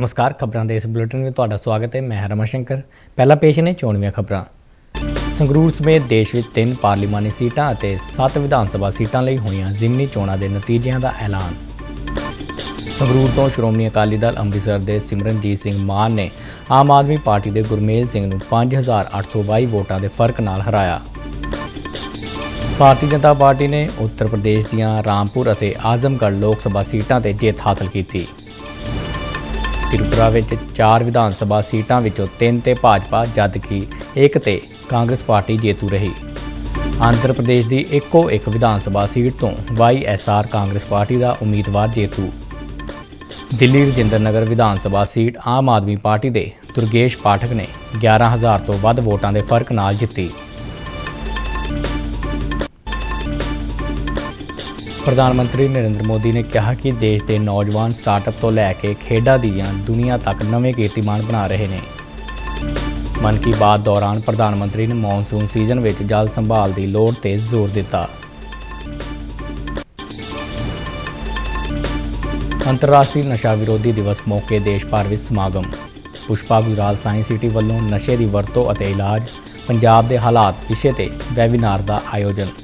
नमस्कार खबरों के इस बुलेटिन में तुहाडा स्वागत है। मैं रमन शंकर। पहला पेश ने चोणवीं खबरां। संगरूर समेत देश में 3 पार्लीमानी सीटां ਅਤੇ 7 विधान सभा सीटां ਲਈ ਹੋਈਆਂ ਜ਼ਿਮਨੀ ਚੋਣਾਂ ਦੇ ਨਤੀਜਿਆਂ ਦਾ ਐਲਾਨ। ਸੰਗਰੂਰ ਤੋਂ ਸ਼੍ਰੋਮਣੀ ਅਕਾਲੀ ਦਲ ਅੰਮ੍ਰਿਤਸਰ ਦੇ ਸਿਮਰਨਜੀਤ ਸਿੰਘ ਮਾਨ ਨੇ ਆਮ ਆਦਮੀ ਪਾਰਟੀ ਦੇ ਗੁਰਮੇਲ ਸਿੰਘ ਨੂੰ 5822 ਵੋਟਾਂ ਦੇ ਫਰਕ ਨਾਲ ਹਰਾਇਆ। ਭਾਰਤੀ ਜਨਤਾ ਪਾਰਟੀ ਨੇ ਉੱਤਰ ਪ੍ਰਦੇਸ਼ ਦੀਆਂ ਰਾਮਪੁਰ ਅਤੇ ਆਜ਼ਮਗੜ੍ਹ ਲੋਕ ਸਭਾ ਸੀਟਾਂ ਤੇ ਜਿੱਤ ਹਾਸਲ ਕੀਤੀ। त्रिपुरा में 4 विधान सभा सीटों विचों 3 ते भाजपा जबकि 1 ते कांग्रेस पार्टी जेतू रही। आंध्र प्रदेश की इको एक विधान सभा सीट तो YSR कांग्रेस पार्टी का उम्मीदवार जेतू। दिल्ली रजिंदर नगर विधान सभा सीट आम आदमी पार्टी के दुर्गेश पाठक ने 11,000 तो वध वोटां के फर्क नाल जित्ती। प्रधानमंत्री नरेंद्र मोदी ने कहा कि देश के नौजवान स्टार्टअप तो लैके खेडा दीयां दुनिया तक नवे कीर्तिमान बना रहे हैं। मन की बात दौरान प्रधानमंत्री ने मॉनसून सीजन में जल संभाल की लोड़ ते जोर दिता। अंतरराष्ट्रीय नशा विरोधी दिवस मौके देश भर में समागम। पुष्पा गुजराल साइंस सिटी वालों नशे की वरतों और इलाज पंजाब के हालात विषय ते वैबीनार का आयोजन।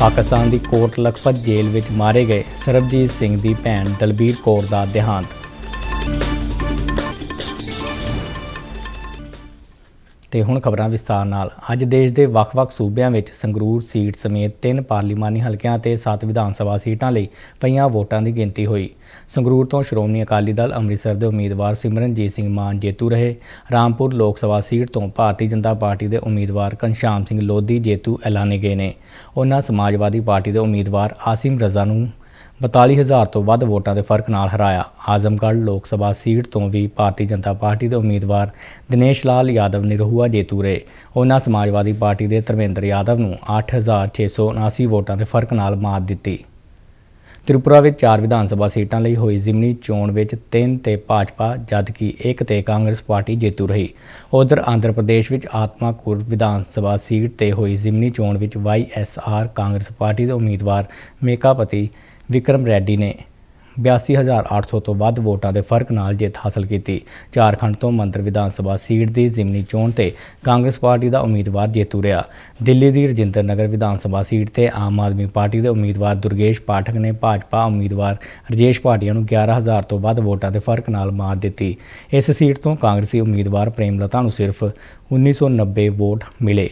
पाकिस्तान की कोट लखपत जेल में मारे गए सरबजीत सिंह की भैन दलबीर कौर का देहांत। तो हुण खबरां विस्तार नाल। अज देश के ਵੱਖ-ਵੱਖ सूबिਆਂ ਵਿੱਚ संगरूर सीट समेत 3 पार्लीमानी हलकिਆਂ ਤੇ 7 विधान सभा सीटां ਲਈ ਪਈਆਂ ਵੋਟਾਂ ਦੀ ਗਿਣਤੀ ਹੋਈ। संगरूर तो श्रोमणी अकाली दल ਅੰਮ੍ਰਿਤਸਰ ਦੇ उम्मीदवार सिमरनजीत सिंह मान जेतू रहे। रामपुर लोक सभा सीट तो भारतीय जनता पार्टी के उम्मीदवार घनश्याम सिंह लोधी जेतू ऐलाने गए ने। उन्होंने समाजवादी पार्टी के उम्मीदवार आसिम रजा ਨੂੰ 42,000 ਤੋਂ ਵੱਧ ਵੋਟਾਂ ਦੇ ਫਰਕ ਨਾਲ ਹਰਾਇਆ। ਆਜ਼ਮਗੜ੍ਹ ਲੋਕ ਸਭਾ ਸੀਟ ਤੋਂ ਵੀ ਭਾਰਤੀ ਜਨਤਾ ਪਾਰਟੀ ਦੇ ਉਮੀਦਵਾਰ ਦਿਨੇਸ਼ ਲਾਲ ਯਾਦਵ ਨਿਰਹੂਆ ਜੇਤੂ ਰਹੇ। ਉਹਨਾਂ ਸਮਾਜਵਾਦੀ ਪਾਰਟੀ ਦੇ ਧਰਮਿੰਦਰ ਯਾਦਵ ਨੂੰ 8,679 ਵੋਟਾਂ ਦੇ ਫਰਕ ਨਾਲ ਮਾਤ ਦਿੱਤੀ। त्रिपुरा में 4 विधान सभा सीटों ਲਈ ਹੋਈ ਜ਼ਿਮਨੀ ਚੋਣ ਵਿੱਚ 3 ਤੇ ਭਾਜਪਾ जबकि 1 ਤੇ ਕਾਂਗਰਸ ਪਾਰਟੀ ਜੇਤੂ ਰਹੀ। ਉਧਰ ਆਂਧਰ ਪ੍ਰਦੇਸ਼ ਵਿੱਚ ਆਤਮਾਕੁਰ ਵਿਧਾਨ ਸਭਾ ਸੀਟ ਤੇ ਹੋਈ ਜ਼ਿਮਨੀ ਚੋਣ ਵਿੱਚ YSR ਕਾਂਗਰਸ ਪਾਰਟੀ ਦੇ ਉਮੀਦਵਾਰ ਮੇਕਾਪਤੀ विक्रम रेड्डी ने 82,800 तो वध वोटां के फर्क नाल जित हासिल की। झारखंड तो मंत्र विधान सभा सीट की जिमनी चोण ते कांग्रेस पार्टी का उम्मीदवार जेतू रहा। दिल्ली की रजिंदर नगर विधान सभा सीट ते आम आदमी पार्टी के उम्मीदवार दुर्गेश पाठक ने भाजपा उम्मीदवार राजेश भाटिया नूं 11,000 तो वध वोटां के फर्क नाल मात दी। इस सीट तो कांग्रेसी उम्मीदवार प्रेमलता नूं सिर्फ 1990 वोट मिले।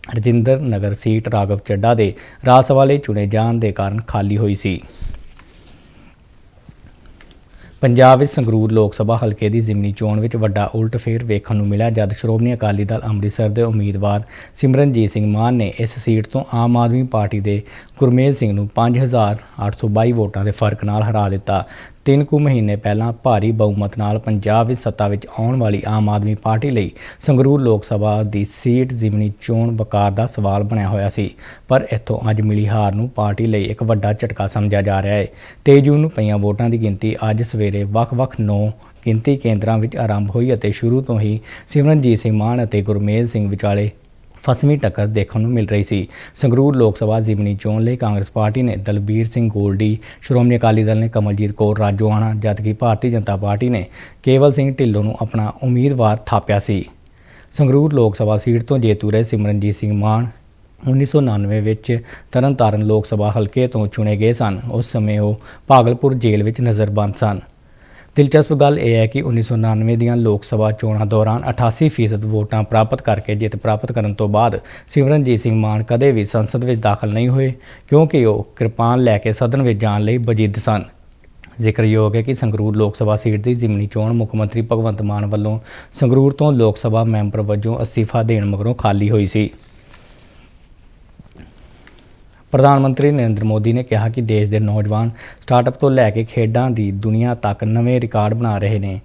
रजिंदर नगर सीट राघव चड्ढा के राज सभा लई चुने जाण के कारण खाली हुई सी। पंजाब विच संगरूर लोक सभा हल्के की जिमनी चोण विच वड्डा उलट फेर वेखण नूं मिलिਆ जद श्रोमणी अकाली दल ਅੰਮ੍ਰਿਤਸਰ के उम्मीदवार सिमरनजीत सिंह मान ने इस सीट तो आम आदमी पार्टी के गुरमेल सिंह नूं 5,822 वोटां के फर्क नाल हरा दिता। 3 ਕੁ ਮਹੀਨੇ ਪਹਿਲਾਂ भारी बहुमत नाल पंजाब विच सत्ता विच आउण वाली आम आदमी पार्टी लई संगरूर लोक सभा की सीट जिमनी चोण वकार का सवाल बनया होया सी। पर इत्थों अज मिली हार नूं पार्टी लई एक वड्डा झटका समझा जा रहा है। 23 जून नूं पईआं वोटां की गिणती अज सवेरे ਵੱਖ-ਵੱਖ 9 गिणती केंद्रां विच आरंभ हुई ਅਤੇ शुरू तो ही सिमरनजीत सिंह मान ਅਤੇ गुरमेल सिंह विचाले फसवीं टक्कर देखने को मिल रही सी। संगरूर लोक सभा जिमनी चोण ਲਈ कांग्रेस पार्टी ने दलबीर सिंह गोल्डी, श्रोमणी अकाली दल ने कमलजीत कौर राजोआणा जबकि भारतीय जनता पार्टी ने केवल सिंह ढिल्लों ਨੂੰ अपना उम्मीदवार थापिया सी। संगरूर लोक सभा सीट तो जेतू रहे सिमरनजीत सिंह मान 1999 ਵਿੱਚ ਤਰਨਤਾਰਨ लोक सभा हल्के तो चुने गए सन। उस समय वो भागलपुर जेल ਵਿੱਚ नज़रबंद सन। दिलचस्प गल यह है कि 1999 ਦੀਆਂ लोक सभा चोणां दौरान 88% वोटां प्राप्त करके जित प्राप्त करने तो बाद सिमरनजीत सिंह मान कदे भी संसद में दाखिल नहीं हुए क्योंकि वो किरपान लैके सदन में जाने ਲਈ वजिद सन। ਜ਼ਿਕਰਯੋਗ ਹੈ कि संगरूर लोक सभा सीट की जिमनी चोण मुख मंत्री भगवंत मान ਵੱਲੋਂ संगरूर तो लोक सभा मैंबर वजों अस्तीफा देण मगरों खाली हुई सी। प्रधानमंत्री नरेंद्र मोदी ने कहा कि देश के नौजवान स्टार्टअप तो लैके खेडा की दुनिया तक नवे रिकॉर्ड बना रहे हैं।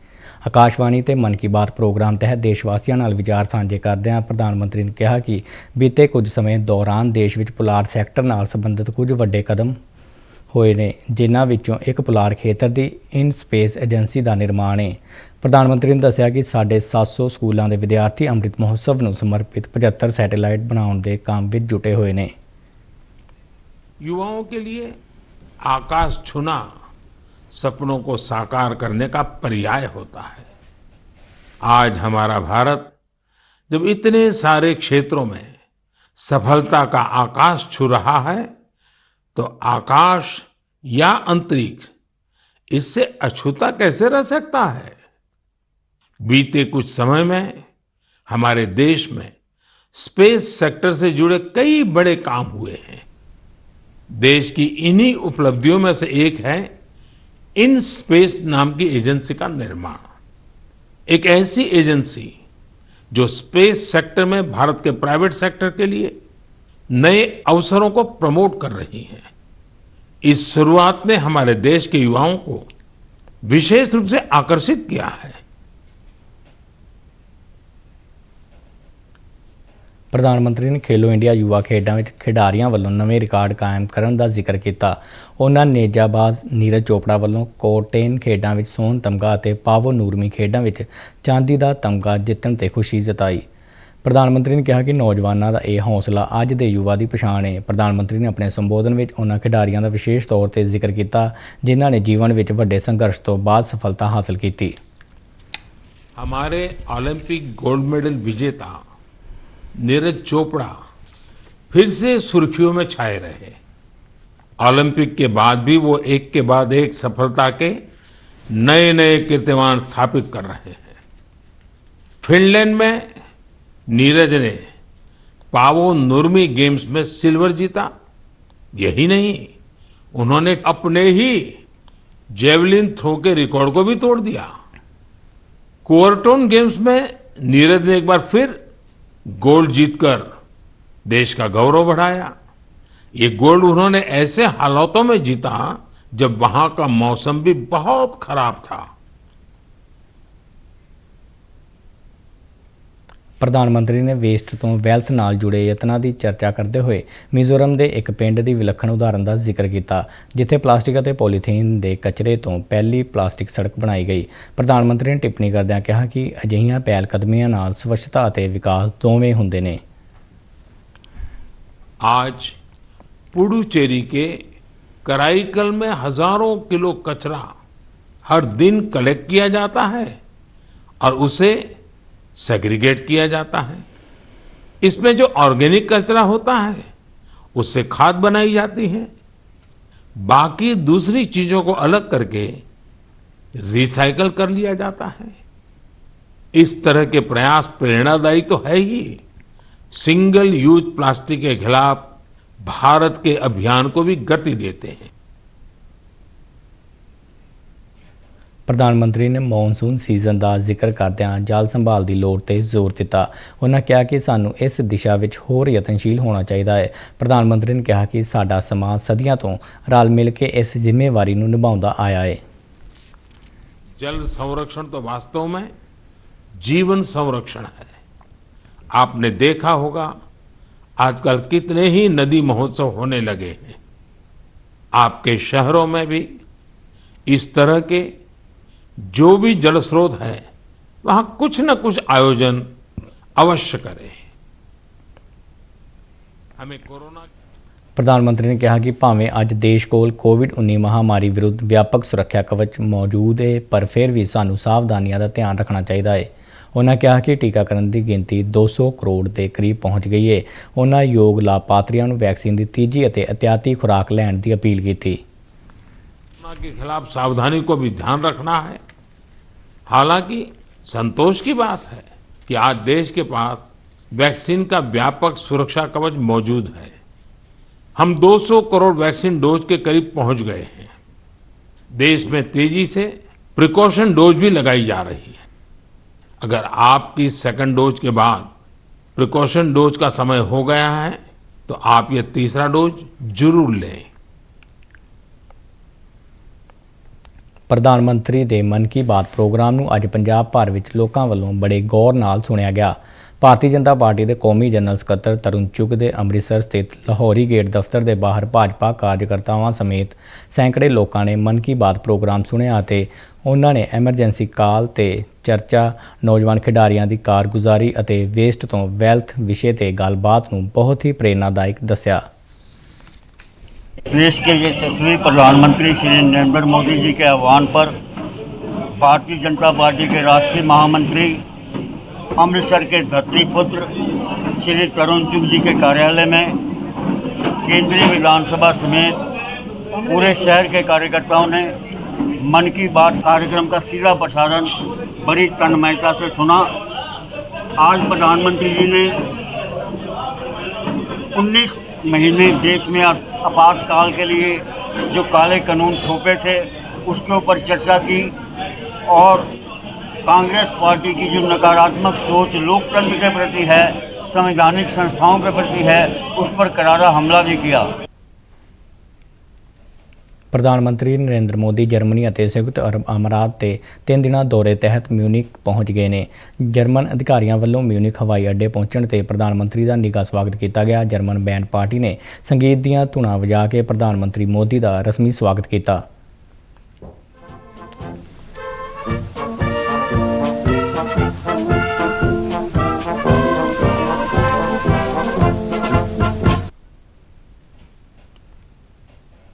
आकाशवाणी ते मन की बात प्रोग्राम तहत देशवासियों नाल विचार साझे करदਿਆਂ प्रधानमंत्री ने कहा कि बीते कुछ समय दौरान देश में पुलाड़ सैक्टर नाल संबंधित कुछ वड्डे कदम होए ने जिन्हां विचों एक पुलाड़ खेतर की इन स्पेस एजेंसी का निर्माण है। प्रधानमंत्री ने दस्सिया कि साढ़े 700 स्कूलों के विद्यार्थी अमृत महोत्सव ਨੂੰ समर्पित 75 सैटेलाइट बनाने के काम में जुटे हुए हैं। युवाओं के लिए आकाश छूना सपनों को साकार करने का पर्याय होता है। आज हमारा भारत जब इतने सारे क्षेत्रों में सफलता का आकाश छू रहा है, तो आकाश या अंतरिक्ष इससे अछूता कैसे रह सकता है। बीते कुछ समय में हमारे देश में स्पेस सेक्टर से जुड़े कई बड़े काम हुए हैं। देश की इन्हीं उपलब्धियों में से एक है इन स्पेस नाम की एजेंसी का निर्माण। एक ऐसी एजेंसी जो स्पेस सेक्टर में भारत के प्राइवेट सेक्टर के लिए नए अवसरों को प्रमोट कर रही है। इस शुरुआत ने हमारे देश के युवाओं को विशेष रूप से आकर्षित किया है। ਪ੍ਰਧਾਨ ਮੰਤਰੀ ਨੇ ਖੇਲੋ ਇੰਡੀਆ ਯੁਵਾ ਖੇਡਾਂ ਵਿੱਚ ਖਿਡਾਰੀਆਂ ਵੱਲੋਂ ਨਵੇਂ ਰਿਕਾਰਡ ਕਾਇਮ ਕਰਨ ਦਾ ਜ਼ਿਕਰ ਕੀਤਾ। ਉਹਨਾਂ ਨੇਜਾਬਾਜ਼ ਨੀਰਜ ਚੋਪੜਾ ਵੱਲੋਂ ਕੋਟੇਨ ਖੇਡਾਂ ਵਿੱਚ ਸੋਨ ਤਮਗਾ ਅਤੇ ਪਾਵੋ ਨੂਰਮੀ ਖੇਡਾਂ ਵਿੱਚ ਚਾਂਦੀ ਦਾ ਤਮਗਾ ਜਿੱਤਣ ਤੇ ਖੁਸ਼ੀ ਜਤਾਈ। ਪ੍ਰਧਾਨ ਮੰਤਰੀ ਨੇ ਕਿਹਾ ਕਿ ਨੌਜਵਾਨਾਂ ਦਾ ਇਹ ਹੌਸਲਾ ਅੱਜ ਦੇ ਯੁਵਾ ਦੀ ਪਛਾਣ ਹੈ। ਪ੍ਰਧਾਨ ਮੰਤਰੀ ਨੇ ਆਪਣੇ ਸੰਬੋਧਨ ਵਿੱਚ ਉਹਨਾਂ ਖਿਡਾਰੀਆਂ ਦਾ ਵਿਸ਼ੇਸ਼ ਤੌਰ ਤੇ ਜ਼ਿਕਰ ਕੀਤਾ ਜਿਨ੍ਹਾਂ ਨੇ ਜੀਵਨ ਵਿੱਚ ਵੱਡੇ ਸੰਘਰਸ਼ ਤੋਂ ਬਾਅਦ ਸਫਲਤਾ ਹਾਸਲ ਕੀਤੀ। हमारे ओलंपिक गोल्ड मेडल विजेता नीरज चोपड़ा फिर से सुर्खियों में छाए रहे। ओलंपिक के बाद भी वो एक के बाद एक सफलता के नए नए कीर्तिमान स्थापित कर रहे हैं। फिनलैंड में नीरज ने पावो नुर्मी गेम्स में सिल्वर जीता। यही नहीं, उन्होंने अपने ही जेवलिन थ्रो के रिकॉर्ड को भी तोड़ दिया। कोर्टोन गेम्स में नीरज ने एक बार फिर गोल्ड जीतकर देश का गौरव बढ़ाया। ये गोल्ड उन्होंने ऐसे हालातों में जीता जब वहां का मौसम भी बहुत खराब था। ਪ੍ਰਧਾਨ ਮੰਤਰੀ ਨੇ ਵੇਸਟ ਤੋਂ ਵੈਲਥ ਨਾਲ ਜੁੜੇ ਯਤਨਾਂ ਦੀ ਚਰਚਾ ਕਰਦੇ ਹੋਏ ਮਿਜ਼ੋਰਮ ਦੇ ਇੱਕ ਪਿੰਡ ਦੀ ਵਿਲੱਖਣ ਉਦਾਹਰਨ ਦਾ ਜ਼ਿਕਰ ਕੀਤਾ ਜਿੱਥੇ ਪਲਾਸਟਿਕ ਅਤੇ ਪੋਲੀਥੀਨ ਦੇ ਕਚਰੇ ਤੋਂ ਪਹਿਲੀ ਪਲਾਸਟਿਕ ਸੜਕ ਬਣਾਈ ਗਈ। ਪ੍ਰਧਾਨ ਮੰਤਰੀ ਨੇ ਟਿੱਪਣੀ ਕਰਦਿਆਂ ਕਿਹਾ ਕਿ ਅਜਿਹੀਆਂ ਪਹਿਲ ਕਦਮੀਆਂ ਨਾਲ ਸਵੱਛਤਾ ਅਤੇ ਵਿਕਾਸ ਦੋਵੇਂ ਹੁੰਦੇ ਨੇ। आज पुडुचेरी के कराईकल में हजारों किलो कचरा हर दिन कलेक्ट किया जाता है और उसे सेग्रीगेट किया जाता है। इसमें जो ऑर्गेनिक कचरा होता है उससे खाद बनाई जाती है। बाकी दूसरी चीजों को अलग करके रिसाइकल कर लिया जाता है। इस तरह के प्रयास प्रेरणादायी तो है ही, सिंगल यूज प्लास्टिक के खिलाफ भारत के अभियान को भी गति देते हैं। ਪ੍ਰਧਾਨ ਮੰਤਰੀ ਨੇ ਮੌਨਸੂਨ ਸੀਜ਼ਨ ਦਾ ਜ਼ਿਕਰ ਕਰਦਿਆਂ ਜਲ ਸੰਭਾਲ ਦੀ ਲੋੜ ਤੇ ਜ਼ੋਰ ਦਿੱਤਾ। ਉਹਨਾਂ ਕਿਹਾ ਕਿ ਸਾਨੂੰ ਇਸ ਦਿਸ਼ਾ ਵਿੱਚ ਹੋਰ ਯਤਨਸ਼ੀਲ ਹੋਣਾ ਚਾਹੀਦਾ ਹੈ। ਪ੍ਰਧਾਨ ਮੰਤਰੀ ਨੇ ਕਿਹਾ ਕਿ ਸਾਡਾ ਸਮਾਜ ਸਦੀਆਂ ਤੋਂ ਰਲ ਮਿਲ ਕੇ ਇਸ ਜ਼ਿੰਮੇਵਾਰੀ ਨੂੰ ਨਿਭਾਉਂਦਾ ਆਇਆ ਹੈ। जल संरक्षण तो वास्तव में जीवन संरक्षण है। आपने देखा होगा आजकल कितने ही नदी महोत्सव होने लगे हैं। आपके शहरों में भी इस तरह के जो भी जल स्रोत है वहां कुछ न कुछ आयोजन अवश्य करें। हमें कोरोना ਪ੍ਰਧਾਨ ਮੰਤਰੀ ਨੇ ਕਿਹਾ ਕਿ ਭਾਵੇਂ ਅੱਜ ਦੇਸ਼ ਕੋਲ ਕੋਵਿਡ-19 ਮਹਾਮਾਰੀ ਵਿਰੁੱਧ ਵਿਆਪਕ ਸੁਰੱਖਿਆ ਕਵਚ ਮੌਜੂਦ ਹੈ ਪਰ ਫਿਰ ਵੀ ਸਾਨੂੰ ਸਾਵਧਾਨੀਆਂ ਦਾ ਧਿਆਨ ਰੱਖਣਾ ਚਾਹੀਦਾ ਹੈ। ਉਹਨਾਂ ਕਿਹਾ ਕਿ ਟੀਕਾਕਰਨ ਦੀ ਗਿਣਤੀ 200 ਕਰੋੜ ਦੇ ਕਰੀਬ ਪਹੁੰਚ ਗਈ ਹੈ। ਉਹਨਾਂ ਯੋਗ ਲਾਭਪਾਤਰੀਆਂ ਨੂੰ ਵੈਕਸੀਨ ਦੀ ਤੀਜੀ ਅਤੇ ਅਹਤਿਆਤੀ ਖੁਰਾਕ ਲੈਣ ਦੀ ਅਪੀਲ ਕੀਤੀ। कोरोना के खिलाफ सावधानी को भी ध्यान रखना है। हालांकि संतोष की बात है कि आज देश के पास वैक्सीन का व्यापक सुरक्षा कवच मौजूद है। हम 200 करोड़ वैक्सीन डोज के करीब पहुंच गए हैं। देश में तेजी से प्रिकॉशन डोज भी लगाई जा रही है। अगर आपकी सेकंड डोज के बाद प्रिकॉशन डोज का समय हो गया है तो आप ये तीसरा डोज जरूर लें। ਪ੍ਰਧਾਨ ਮੰਤਰੀ ਦੇ ਮਨ ਕੀ ਬਾਤ ਪ੍ਰੋਗਰਾਮ ਨੂੰ ਅੱਜ ਪੰਜਾਬ ਭਰ ਵਿੱਚ ਲੋਕਾਂ ਵੱਲੋਂ ਬੜੇ ਗੌਰ ਨਾਲ ਸੁਣਿਆ ਗਿਆ। ਭਾਰਤੀ ਜਨਤਾ ਪਾਰਟੀ ਦੇ ਕੌਮੀ ਜਨਰਲ ਸਕੱਤਰ ਤਰੁਣ ਚੁੱਗ ਦੇ ਅੰਮ੍ਰਿਤਸਰ ਸਥਿਤ ਲਾਹੌਰੀ ਗੇਟ ਦਫ਼ਤਰ ਦੇ ਬਾਹਰ ਭਾਜਪਾ ਕਾਰਜਕਰਤਾਵਾਂ ਸਮੇਤ ਸੈਂਕੜੇ ਲੋਕਾਂ ਨੇ ਮਨ ਕੀ ਬਾਤ ਪ੍ਰੋਗਰਾਮ ਸੁਣਿਆ ਅਤੇ ਉਹਨਾਂ ਨੇ ਐਮਰਜੈਂਸੀ ਕਾਲ ਤੇ ਚਰਚਾ, ਨੌਜਵਾਨ ਖਿਡਾਰੀਆਂ ਦੀ ਕਾਰਗੁਜ਼ਾਰੀ ਅਤੇ ਵੇਸਟ ਤੋਂ ਵੈਲਥ ਵਿਸ਼ੇ ਤੇ ਗੱਲਬਾਤ ਨੂੰ ਬਹੁਤ ਹੀ ਪ੍ਰੇਰਨਾਦਾਇਕ ਦੱਸਿਆ। देश के यशस्वी प्रधानमंत्री श्री नरेंद्र मोदी जी के आह्वान पर भारतीय जनता पार्टी के राष्ट्रीय महामंत्री अमृतसर के धरतीपुत्र श्री तरुण चुग जी के कार्यालय में केंद्रीय विधानसभा समेत पूरे शहर के कार्यकर्ताओं ने मन की बात कार्यक्रम का सीधा प्रसारण बड़ी तन्मयता से सुना। आज प्रधानमंत्री जी ने 19 महीने देश में आपातकाल के लिए जो काले कानून थोपे थे उसके ऊपर चर्चा की और कांग्रेस पार्टी की जो नकारात्मक सोच लोकतंत्र के प्रति है, संवैधानिक संस्थाओं के प्रति है, उस पर करारा हमला भी किया। ਪ੍ਰਧਾਨ ਮੰਤਰੀ ਨਰਿੰਦਰ ਮੋਦੀ ਜਰਮਨੀ ਅਤੇ ਸੰਯੁਕਤ ਅਰਬ ਅਮੀਰਾਤ ਤੇ 3 ਦਿਨਾਂ ਦੌਰੇ ਤਹਿਤ ਮਿਊਨਿਕ ਪਹੁੰਚ ਗਏ ਨੇ। ਜਰਮਨ ਅਧਿਕਾਰੀਆਂ ਵੱਲੋਂ ਮਿਊਨਿਕ ਹਵਾਈ ਅੱਡੇ ਪਹੁੰਚਣ ਤੇ ਪ੍ਰਧਾਨ ਮੰਤਰੀ ਦਾ ਨਿੱਘਾ ਸਵਾਗਤ ਕੀਤਾ ਗਿਆ। ਜਰਮਨ ਬੈਂਡ ਪਾਰਟੀ ਨੇ ਸੰਗੀਤ ਦੀਆਂ ਧੁਨਾਂ ਵਜਾ ਕੇ ਪ੍ਰਧਾਨ ਮੰਤਰੀ ਮੋਦੀ ਦਾ ਰਸਮੀ ਸਵਾਗਤ ਕੀਤਾ।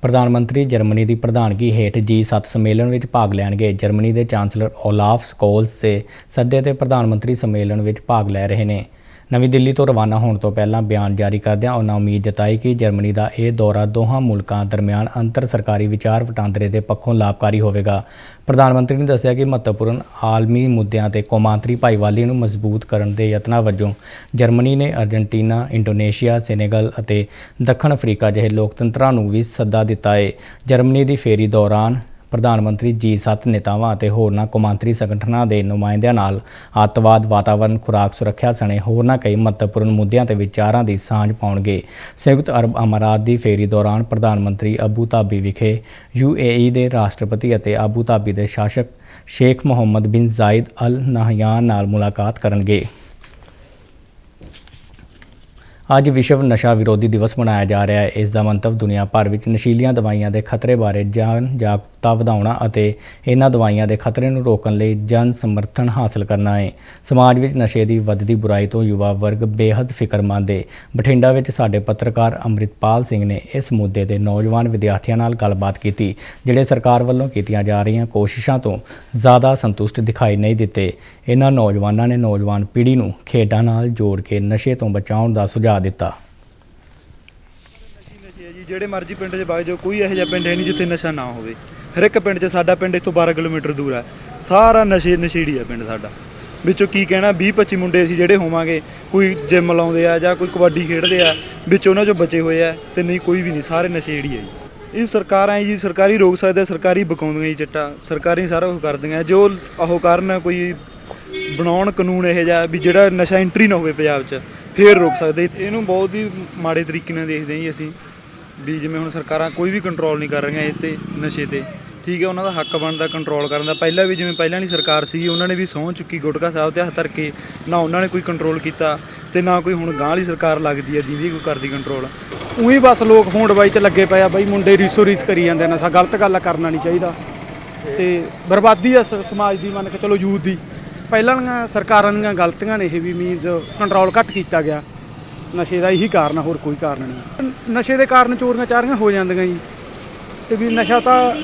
ਪ੍ਰਧਾਨ ਮੰਤਰੀ ਜਰਮਨੀ ਦੀ ਪ੍ਰਧਾਨਗੀ ਹੇਠ G7 ਸੰਮੇਲਨ ਵਿੱਚ ਭਾਗ ਲੈਣਗੇ। ਜਰਮਨੀ ਦੇ ਚਾਂਸਲਰ ਓਲਾਫ ਸਕੋਲਜ਼ ਦੇ ਸੱਦੇ ਤੇ ਪ੍ਰਧਾਨ ਮੰਤਰੀ ਸੰਮੇਲਨ ਵਿੱਚ ਭਾਗ ਲੈ ਰਹੇ ਨੇ। ਨਵੀਂ ਦਿੱਲੀ ਤੋਂ ਰਵਾਨਾ ਹੋਣ ਤੋਂ ਪਹਿਲਾਂ ਬਿਆਨ ਜਾਰੀ ਕਰਦਿਆਂ ਉਹਨਾਂ ਉਮੀਦ ਜਤਾਈ ਕਿ ਜਰਮਨੀ ਦਾ ਇਹ ਦੌਰਾ ਦੋਹਾਂ ਮੁਲਕਾਂ ਦਰਮਿਆਨ ਅੰਤਰ ਸਰਕਾਰੀ ਵਿਚਾਰ ਵਟਾਂਦਰੇ ਦੇ ਪੱਖੋਂ ਲਾਭਕਾਰੀ ਹੋਵੇਗਾ। ਪ੍ਰਧਾਨ ਮੰਤਰੀ ਨੇ ਦੱਸਿਆ ਕਿ ਮਹੱਤਵਪੂਰਨ ਆਲਮੀ ਮੁੱਦਿਆਂ ਤੇ ਕੌਮਾਂਤਰੀ ਭਾਈਵਾਲੀ ਨੂੰ ਮਜ਼ਬੂਤ ਕਰਨ ਦੇ ਯਤਨਾਂ ਵਜੋਂ ਜਰਮਨੀ ਨੇ ਅਰਜਨਟੀਨਾ, ਇੰਡੋਨੇਸ਼ੀਆ, ਸੈਨੇਗਲ ਅਤੇ ਦੱਖਣ ਅਫਰੀਕਾ ਜਿਹੇ ਲੋਕਤੰਤਰਾਂ ਨੂੰ ਵੀ ਸੱਦਾ ਦਿੱਤਾ ਹੈ। ਜਰਮਨੀ ਦੀ ਫੇਰੀ ਦੌਰਾਨ ਪ੍ਰਧਾਨ ਮੰਤਰੀ G7 ਨੇਤਾਵਾਂ ਅਤੇ ਹੋਰਨਾਂ ਕੌਮਾਂਤਰੀ ਸੰਗਠਨਾਂ ਦੇ ਨੁਮਾਇੰਦਿਆਂ ਨਾਲ ਅੱਤਵਾਦ, ਵਾਤਾਵਰਣ, ਖੁਰਾਕ ਸੁਰੱਖਿਆ ਸਣੇ ਹੋਰਨਾਂ ਕਈ ਮਹੱਤਵਪੂਰਨ ਮੁੱਦਿਆਂ ਤੇ ਵਿਚਾਰਾਂ ਦੀ ਸਾਂਝ ਪਾਉਣਗੇ। ਸੰਯੁਕਤ ਅਰਬ ਅਮੀਰਾਤ ਦੀ ਫੇਰੀ ਦੌਰਾਨ ਪ੍ਰਧਾਨ ਮੰਤਰੀ ਅਬੂ ਧਾਬੀ ਵਿਖੇ UAE ਦੇ ਰਾਸ਼ਟਰਪਤੀ ਅਤੇ ਅਬੂ ਧਾਬੀ ਦੇ ਸ਼ਾਸਕ ਸ਼ੇਖ ਮੁਹੰਮਦ ਬਿਨ ਜ਼ਾਇਦ ਅਲ ਨਹਯਾਨ ਨਾਲ ਮੁਲਾਕਾਤ ਕਰਨਗੇ। ਅੱਜ ਵਿਸ਼ਵ ਨਸ਼ਾ ਵਿਰੋਧੀ ਦਿਵਸ ਮਨਾਇਆ ਜਾ ਰਿਹਾ ਹੈ। ਇਸ ਦਾ ਮੰਤਵ ਦੁਨੀਆ ਭਰ ਵਿੱਚ ਨਸ਼ੀਲੀਆਂ ਦਵਾਈਆਂ ਦੇ ਖਤਰੇ ਬਾਰੇ ਜਾਗਰੂਕਤਾ ਵਧਾਉਣਾ ਅਤੇ ਇਹਨਾਂ ਦਵਾਈਆਂ ਦੇ ਖਤਰੇ ਨੂੰ ਰੋਕਣ ਲਈ ਜਨ ਸਮਰਥਨ ਹਾਸਲ ਕਰਨਾ ਹੈ। ਸਮਾਜ ਵਿੱਚ ਨਸ਼ੇ ਦੀ ਵੱਧਦੀ ਬੁਰਾਈ ਤੋਂ ਯੁਵਾ ਵਰਗ ਬੇਹੱਦ ਫਿਕਰਮੰਦ ਹੈ। ਬਠਿੰਡਾ ਵਿੱਚ ਸਾਡੇ ਪੱਤਰਕਾਰ ਅੰਮ੍ਰਿਤਪਾਲ ਸਿੰਘ ਨੇ ਇਸ ਮੁੱਦੇ ਤੇ ਨੌਜਵਾਨ ਵਿਦਿਆਰਥੀਆਂ ਨਾਲ ਗੱਲਬਾਤ ਕੀਤੀ, ਜਿਹੜੇ ਸਰਕਾਰ ਵੱਲੋਂ ਕੀਤੀਆਂ ਜਾ ਰਹੀਆਂ ਕੋਸ਼ਿਸ਼ਾਂ ਤੋਂ ਜ਼ਿਆਦਾ ਸੰਤੁਸ਼ਟ ਦਿਖਾਈ ਨਹੀਂ ਦਿੱਤੇ। ਇਹਨਾਂ ਨੌਜਵਾਨਾਂ ਨੇ ਨੌਜਵਾਨ ਪੀੜ੍ਹੀ ਨੂੰ ਖੇਡਾਂ ਨਾਲ ਜੋੜ ਕੇ ਨਸ਼ੇ ਤੋਂ ਬਚਾਉਣ ਦਾ ਸੁਝਾਅ ਦਿੱਤਾ। ਜਿਹੜੇ ਮਰਜ਼ੀ ਪਿੰਡ 'ਚ ਵਗ ਜਾਓ, ਕੋਈ ਇਹੋ ਜਿਹਾ ਪਿੰਡ ਹੈ ਨਹੀਂ ਜਿੱਥੇ ਨਸ਼ਾ ਨਾ ਹੋਵੇ। ਹਰ ਇੱਕ ਪਿੰਡ 'ਚ, ਸਾਡਾ ਪਿੰਡ ਇੱਥੋਂ 12 ਕਿਲੋਮੀਟਰ ਦੂਰ ਹੈ, ਸਾਰਾ ਨਸ਼ੇੜੀ ਆ ਪਿੰਡ ਸਾਡਾ। ਵਿੱਚੋਂ ਕੀ ਕਹਿਣਾ 20-25 ਮੁੰਡੇ ਅਸੀਂ ਜਿਹੜੇ ਹੋਵਾਂਗੇ, ਕੋਈ ਜਿੰਮ ਲਾਉਂਦੇ ਆ ਜਾਂ ਕੋਈ ਕਬੱਡੀ ਖੇਡਦੇ ਆ, ਵਿੱਚ ਉਹਨਾਂ 'ਚੋਂ ਬਚੇ ਹੋਏ ਆ, ਤੇ ਨਹੀਂ ਕੋਈ ਵੀ ਨਹੀਂ, ਸਾਰੇ ਨਸ਼ੇੜੀ ਆ ਜੀ। ਇਹ ਸਰਕਾਰਾਂ ਜੀ, ਸਰਕਾਰੀ ਰੋਕ ਸਕਦੇ, ਸਰਕਾਰੀ ਬਕਾਉਂਦੀਆਂ ਜੀ ਚਿੱਟਾ, ਸਰਕਾਰੀ ਸਾਰਾ ਕੁਝ ਕਰਦੀਆਂ। ਜੋ ਉਹ ਕਰਨ ਕੋਈ ਬਣਾਉਣ ਕਾਨੂੰਨ ਇਹੋ ਜਿਹਾ ਵੀ ਜਿਹੜਾ ਨਸ਼ਾ ਐਂਟਰੀ ਨਾ ਹੋਵੇ ਪੰਜਾਬ 'ਚ, ਫੇਰ ਰੋਕ ਸਕਦੇ। ਇਹਨੂੰ ਬਹੁਤ ਹੀ ਮਾੜੇ ਤਰੀਕੇ ਨਾਲ ਦੇਖਦੇ ਹਾਂ ਜੀ ਅਸੀਂ, ਵੀ ਜਿਵੇਂ ਹੁਣ ਸਰਕਾਰਾਂ ਕੋਈ ਵੀ ਕੰਟਰੋਲ ਨਹੀਂ ਕਰ ਰਹੀਆਂ ਇਹ 'ਤੇ ਨਸ਼ੇ 'ਤੇ। ਠੀਕ ਹੈ, ਉਹਨਾਂ ਦਾ ਹੱਕ ਬਣਦਾ ਕੰਟਰੋਲ ਕਰਨ ਦਾ। ਪਹਿਲਾਂ ਵੀ ਜਿਵੇਂ ਪਹਿਲਾਂ ਵਾਲੀ ਸਰਕਾਰ ਸੀਗੀ, ਉਹਨਾਂ ਨੇ ਵੀ ਸਹੁੰ ਚੁੱਕੀ ਗੁਟਕਾ ਸਾਹਿਬ 'ਤੇ ਹੱਥ ਧਰ ਕੇ, ਨਾ ਉਹਨਾਂ ਨੇ ਕੋਈ ਕੰਟਰੋਲ ਕੀਤਾ ਤੇ ਨਾ ਕੋਈ ਹੁਣ ਗਾਂਹ ਵਾਲੀ ਸਰਕਾਰ ਲੱਗਦੀ ਹੈ ਜਿਹਦੀ ਕੋਈ ਕਰਦੀ ਕੰਟਰੋਲ। ਉਹੀ ਬਸ ਲੋਕ ਫੋਨ ਬਾਈ 'ਚ ਲੱਗੇ ਪਏ ਆ ਬਈ, ਮੁੰਡੇ ਰੀਸੋ ਰੀਸ ਕਰੀ ਜਾਂਦੇ ਨਸ਼ਾ। ਗਲਤ ਗੱਲ ਕਰਨਾ ਨਹੀਂ ਚਾਹੀਦਾ ਤੇ ਬਰਬਾਦੀ ਆ ਸਮਾਜ ਦੀ, ਮੰਨ ਕੇ ਚਲੋ ਯੂਥ ਦੀ। ਪਹਿਲਾਂ ਵਾਲੀਆਂ ਸਰਕਾਰਾਂ ਦੀਆਂ ਗਲਤੀਆਂ ਨੇ ਇਹ ਵੀ, ਮੀਨਸ ਕੰਟਰੋਲ ਘੱਟ ਕੀਤਾ ਗਿਆ ਨਸ਼ੇ ਦਾ, ਇਹੀ ਕਾਰਨ ਆ, ਹੋਰ ਕੋਈ ਕਾਰਨ ਨਹੀਂ। ਨਸ਼ੇ ਦੇ ਕਾਰਨ ਚੋਰੀਆਂ ਚਾਰੀਆਂ ਹੋ ਜਾਂਦੀਆਂ ਜੀ, ਤੇ ਵੀ ਨਸ਼ਾ ਤਾਂ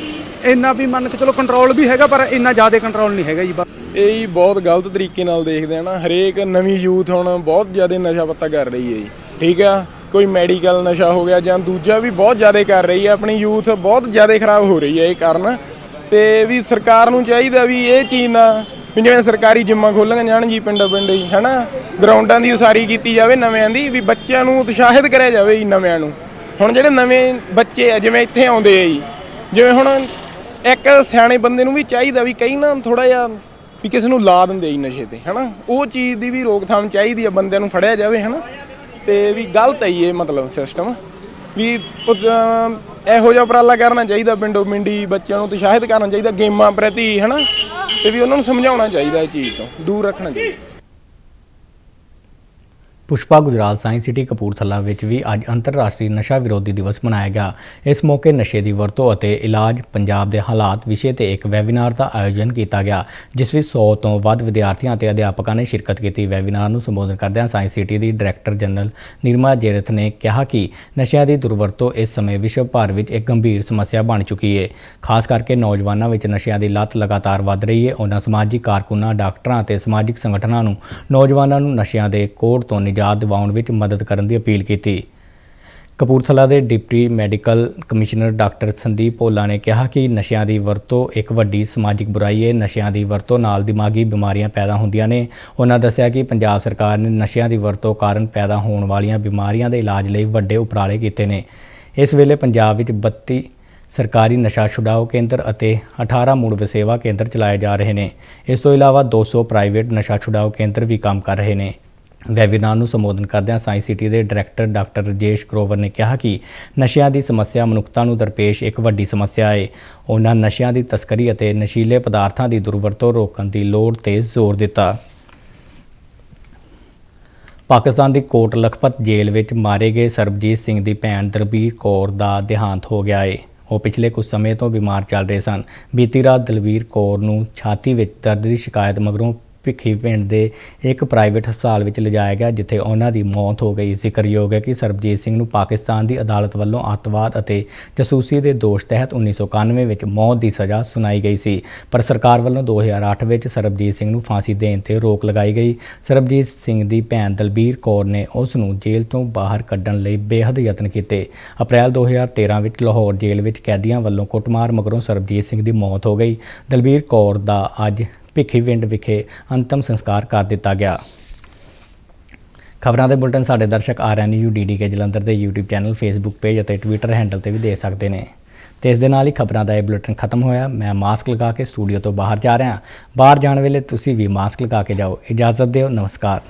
ਇੰਨਾ ਵੀ ਮੰਨ ਕੇ ਚਲੋ ਕੰਟਰੋਲ ਵੀ ਹੈਗਾ, ਪਰ ਇੰਨਾ ਜ਼ਿਆਦਾ ਕੰਟਰੋਲ ਨਹੀਂ ਹੈਗਾ ਜੀ। ਇਹ ਹੀ ਬਹੁਤ ਗਲਤ ਤਰੀਕੇ ਨਾਲ ਦੇਖਦੇ ਆ ਨਾ। ਹਰੇਕ ਨਵੀਂ ਯੂਥ ਹੁਣ ਬਹੁਤ ਜ਼ਿਆਦਾ ਨਸ਼ਾ ਪੱਤਾ ਕਰ ਰਹੀ ਹੈ ਜੀ। ਠੀਕ ਆ, ਕੋਈ ਮੈਡੀਕਲ ਨਸ਼ਾ ਹੋ ਗਿਆ ਜਾਂ ਦੂਜਾ ਵੀ ਬਹੁਤ ਜ਼ਿਆਦਾ ਕਰ ਰਹੀ ਹੈ। ਆਪਣੀ ਯੂਥ ਬਹੁਤ ਜ਼ਿਆਦਾ ਖਰਾਬ ਹੋ ਰਹੀ ਹੈ ਇਹ ਕਾਰਨ। ਤੇ ਵੀ ਸਰਕਾਰ ਨੂੰ ਚਾਹੀਦਾ ਵੀ ਇਹ ਚੀਜ਼ ਨਾ, ਵੀ ਜਿਵੇਂ ਸਰਕਾਰੀ ਜਿੰਮਾਂ ਖੋਲ੍ਹੀਆਂ ਜਾਣ ਜੀ ਪਿੰਡਾਂ ਹੀ, ਹੈ ਨਾ, ਗਰਾਊਂਡਾਂ ਦੀ ਉਸਾਰੀ ਕੀਤੀ ਜਾਵੇ ਨਵਿਆਂ ਦੀ, ਵੀ ਬੱਚਿਆਂ ਨੂੰ ਉਤਸ਼ਾਹਿਤ ਕਰਿਆ ਜਾਵੇ ਜੀ ਨਵਿਆਂ ਨੂੰ। ਹੁਣ ਜਿਹੜੇ ਨਵੇਂ ਬੱਚੇ ਆ ਜਿਵੇਂ ਇੱਥੇ ਆਉਂਦੇ ਆ ਜੀ, ਜਿਵੇਂ ਹੁਣ ਇੱਕ ਸਿਆਣੇ ਬੰਦੇ ਨੂੰ ਵੀ ਚਾਹੀਦਾ ਵੀ ਕਈ ਨਾ ਥੋੜ੍ਹਾ ਜਿਹਾ ਵੀ ਕਿਸੇ ਨੂੰ ਲਾ ਦਿੰਦੇ ਜੀ ਨਸ਼ੇ 'ਤੇ, ਹੈ ਨਾ, ਉਹ ਚੀਜ਼ ਦੀ ਵੀ ਰੋਕਥਾਮ ਚਾਹੀਦੀ ਆ, ਬੰਦਿਆਂ ਨੂੰ ਫੜਿਆ ਜਾਵੇ, ਹੈ ਨਾ। ਤੇ ਵੀ ਗਲਤ ਹੈ ਜੀ ਇਹ ਮਤਲਬ ਸਿਸਟਮ, ਵੀ ਇਹੋ ਜਿਹਾ ਉਪਰਾਲਾ ਕਰਨਾ ਚਾਹੀਦਾ। ਪਿੰਡੋਂ ਪਿੰਡੀ ਬੱਚਿਆਂ ਨੂੰ ਉਤਸ਼ਾਹਿਤ ਕਰਨਾ ਚਾਹੀਦਾ ਗੇਮਾਂ ਪ੍ਰਤੀ, ਹੈ ਨਾ, ਤੇ ਵੀ ਉਹਨਾਂ ਨੂੰ ਸਮਝਾਉਣਾ ਚਾਹੀਦਾ, ਇਹ ਚੀਜ਼ ਤੋਂ ਦੂਰ ਰੱਖਣਾ ਚਾਹੀਦਾ। ਪੁਸ਼ਪਾ ਗੁਜਰਾਲ ਸਾਇੰਸ ਸਿਟੀ ਕਪੂਰਥਲਾ ਵਿੱਚ ਵੀ ਅੱਜ ਅੰਤਰਰਾਸ਼ਟਰੀ ਨਸ਼ਾ ਵਿਰੋਧੀ ਦਿਵਸ ਮਨਾਇਆ ਗਿਆ। ਇਸ ਮੌਕੇ ਨਸ਼ੇ ਦੀ ਵਰਤੋਂ ਅਤੇ ਇਲਾਜ ਪੰਜਾਬ ਦੇ ਹਾਲਾਤ ਵਿਸ਼ੇ ਤੇ ਇੱਕ ਵੈਬੀਨਾਰ ਦਾ ਆਯੋਜਨ ਕੀਤਾ ਗਿਆ, ਜਿਸ ਵਿੱਚ 100 ਤੋਂ ਵੱਧ ਵਿਦਿਆਰਥੀਆਂ ਅਤੇ ਅਧਿਆਪਕਾਂ ਨੇ ਸ਼ਿਰਕਤ ਕੀਤੀ। ਵੈਬੀਨਾਰ ਨੂੰ ਸੰਬੋਧਨ ਕਰਦਿਆਂ ਸਾਇੰਸ ਸਿਟੀ ਦੀ ਡਾਇਰੈਕਟਰ ਜਨਰਲ ਨਿਰਮਾ ਜੇਰਥ ਨੇ ਕਿਹਾ ਕਿ ਨਸ਼ਿਆਂ ਦੀ ਦੁਰਵਰਤੋਂ ਇਸ ਸਮੇਂ ਵਿਸ਼ਵ ਭਰ ਵਿੱਚ ਇੱਕ ਗੰਭੀਰ ਸਮੱਸਿਆ ਬਣ ਚੁੱਕੀ ਹੈ। ਖਾਸ ਕਰਕੇ ਨੌਜਵਾਨਾਂ ਵਿੱਚ ਨਸ਼ਿਆਂ ਦੀ ਲੱਤ ਲਗਾਤਾਰ ਵੱਧ ਰਹੀ ਹੈ। ਉਹਨਾਂ ਸਮਾਜਿਕ ਕਾਰਕੁਨਾਂ, ਡਾਕਟਰਾਂ ਅਤੇ ਸਮਾਜਿਕ ਸੰਗਠਨਾਂ ਨੂੰ ਨੌਜਵਾਨਾਂ ਨੂੰ ਨਸ਼ਿਆਂ ਦੇ ਕੋੜ ਤੋਂ ਨਿਜਾਤ ਦਿਵਾਉਣ ਵਿੱਚ ਮਦਦ ਕਰਨ ਦੀ ਅਪੀਲ ਕੀਤੀ। ਕਪੂਰਥਲਾ ਦੇ deputy medical commissioner doctor Sandeep Bhola ਨੇ ਕਿਹਾ ਕਿ ਨਸ਼ਿਆਂ ਦੀ ਵਰਤੋਂ ਇੱਕ ਵੱਡੀ ਸਮਾਜਿਕ ਬੁਰਾਈ ਹੈ। ਨਸ਼ਿਆਂ ਦੀ ਵਰਤੋਂ ਨਾਲ ਦਿਮਾਗੀ ਬਿਮਾਰੀਆਂ ਪੈਦਾ ਹੁੰਦੀਆਂ ਨੇ। ਉਹਨਾਂ ਦੱਸਿਆ ਕਿ ਪੰਜਾਬ ਸਰਕਾਰ ਨੇ ਨਸ਼ਿਆਂ ਦੀ ਵਰਤੋਂ ਕਾਰਨ ਪੈਦਾ ਹੋਣ ਵਾਲੀਆਂ ਬਿਮਾਰੀਆਂ ਦੇ ਇਲਾਜ ਲਈ ਵੱਡੇ ਉਪਰਾਲੇ ਕੀਤੇ ਨੇ। ਇਸ ਵੇਲੇ ਪੰਜਾਬ ਵਿੱਚ 32 ਸਰਕਾਰੀ ਨਸ਼ਾ ਛੁਡਾਓ ਕੇਂਦਰ ਅਤੇ 18 ਮੁੜ ਵਸੇਵਾ ਕੇਂਦਰ ਚਲਾਏ ਜਾ ਰਹੇ ਨੇ। ਇਸ ਤੋਂ ਇਲਾਵਾ 200 ਪ੍ਰਾਈਵੇਟ ਨਸ਼ਾ ਛੁਡਾਓ ਕੇਂਦਰ ਵੀ ਕੰਮ ਕਰ ਰਹੇ ਨੇ। ਵੈਬੀਨਾਰ ਨੂੰ ਸੰਬੋਧਨ ਕਰਦਿਆਂ ਸਾਇੰਸ ਸਿਟੀ ਦੇ ਡਾਇਰੈਕਟਰ ਡਾਕਟਰ ਰਜੇਸ਼ ਗਰੋਵਰ ਨੇ ਕਿਹਾ ਕਿ ਨਸ਼ਿਆਂ ਦੀ ਸਮੱਸਿਆ ਮਨੁੱਖਤਾ ਨੂੰ ਦਰਪੇਸ਼ ਇੱਕ ਵੱਡੀ ਸਮੱਸਿਆ ਹੈ। ਉਹਨਾਂ ਨਸ਼ਿਆਂ ਦੀ ਤਸਕਰੀ ਅਤੇ ਨਸ਼ੀਲੇ ਪਦਾਰਥਾਂ ਦੀ ਦੁਰਵਰਤੋਂ ਰੋਕਣ ਦੀ ਲੋੜ ਤੇ ਜ਼ੋਰ ਦਿੱਤਾ। ਪਾਕਿਸਤਾਨ ਦੀ ਕੋਟ ਲਖਪਤ ਜੇਲ੍ਹ ਵਿੱਚ ਮਾਰੇ ਗਏ ਸਰਬਜੀਤ ਸਿੰਘ ਦੀ ਭੈਣ ਦਲਬੀਰ ਕੌਰ ਦਾ ਦੇਹਾਂਤ ਹੋ ਗਿਆ ਹੈ। ਉਹ ਪਿਛਲੇ ਕੁਝ ਸਮੇਂ ਤੋਂ ਬਿਮਾਰ ਚੱਲ ਰਹੇ ਸਨ। ਬੀਤੀ ਰਾਤ ਦਲਬੀਰ ਕੌਰ ਨੂੰ ਛਾਤੀ ਵਿੱਚ ਦਰਦ ਦੀ ਸ਼ਿਕਾਇਤ ਮਗਰੋਂ ਭਿੱਖੀ ਪਿੰਡ ਦੇ ਇੱਕ ਪ੍ਰਾਈਵੇਟ ਹਸਪਤਾਲ ਵਿੱਚ ਲਿਜਾਇਆ ਗਿਆ, ਜਿੱਥੇ ਉਹਨਾਂ ਦੀ ਮੌਤ ਹੋ ਗਈ। ਜ਼ਿਕਰਯੋਗ ਹੈ ਕਿ ਸਰਬਜੀਤ ਸਿੰਘ ਨੂੰ ਪਾਕਿਸਤਾਨ ਦੀ ਅਦਾਲਤ ਵੱਲੋਂ ਅੱਤਵਾਦ ਅਤੇ ਜਾਸੂਸੀ ਦੇ ਦੋਸ਼ ਤਹਿਤ 1991 ਵਿੱਚ ਮੌਤ ਦੀ ਸਜ਼ਾ ਸੁਣਾਈ ਗਈ ਸੀ, ਪਰ ਸਰਕਾਰ ਵੱਲੋਂ 2008 ਵਿੱਚ ਸਰਬਜੀਤ ਸਿੰਘ ਨੂੰ ਫਾਂਸੀ ਦੇਣ ਤੇ ਰੋਕ ਲਗਾਈ ਗਈ। ਸਰਬਜੀਤ ਸਿੰਘ ਦੀ ਭੈਣ ਦਲਬੀਰ ਕੌਰ ਨੇ ਉਸ ਨੂੰ ਜੇਲ੍ਹ ਤੋਂ ਬਾਹਰ ਕੱਢਣ ਲਈ ਬੇਹੱਦ ਯਤਨ ਕੀਤੇ। ਅਪ੍ਰੈਲ 2013 ਵਿੱਚ ਲਾਹੌਰ ਜੇਲ੍ਹ ਵਿੱਚ ਕੈਦੀਆਂ ਵੱਲੋਂ ਕੁੱਟਮਾਰ ਮਗਰੋਂ ਸਰਬਜੀਤ ਸਿੰਘ ਦੀ ਮੌਤ ਹੋ ਗਈ। ਦਲਬੀਰ ਕੌਰ ਦਾ ਅੱਜ ਭਿੱਖੀਵਿੰਡ ਵਿਖੇ ਅੰਤਮ ਸੰਸਕਾਰ ਕਰ ਦਿੱਤਾ ਗਿਆ। ਖਬਰਾਂ ਦੇ ਬੁਲਟਨ ਸਾਡੇ ਦਰਸ਼ਕ RNU DDK ਜਲੰਧਰ ਦੇ YouTube ਚੈਨਲ, Facebook ਪੇਜ ਅਤੇ Twitter ਹੈਂਡਲ ਤੇ ਵੀ ਦੇਖ ਸਕਦੇ ਨੇ। ਤੇ ਇਸ ਦੇ ਨਾਲ ਹੀ ਖਬਰਾਂ ਦਾ ਇਹ ਬੁਲਟਨ ਖਤਮ ਹੋਇਆ। ਮੈਂ ਮਾਸਕ ਲਗਾ ਕੇ ਸਟੂਡੀਓ ਤੋਂ ਬਾਹਰ ਜਾ ਰਿਹਾ। ਬਾਹਰ ਜਾਣ ਵੇਲੇ ਤੁਸੀਂ ਵੀ ਮਾਸਕ ਲਗਾ ਕੇ ਜਾਓ। ਇਜਾਜ਼ਤ ਦਿਓ। ਨਮਸਕਾਰ।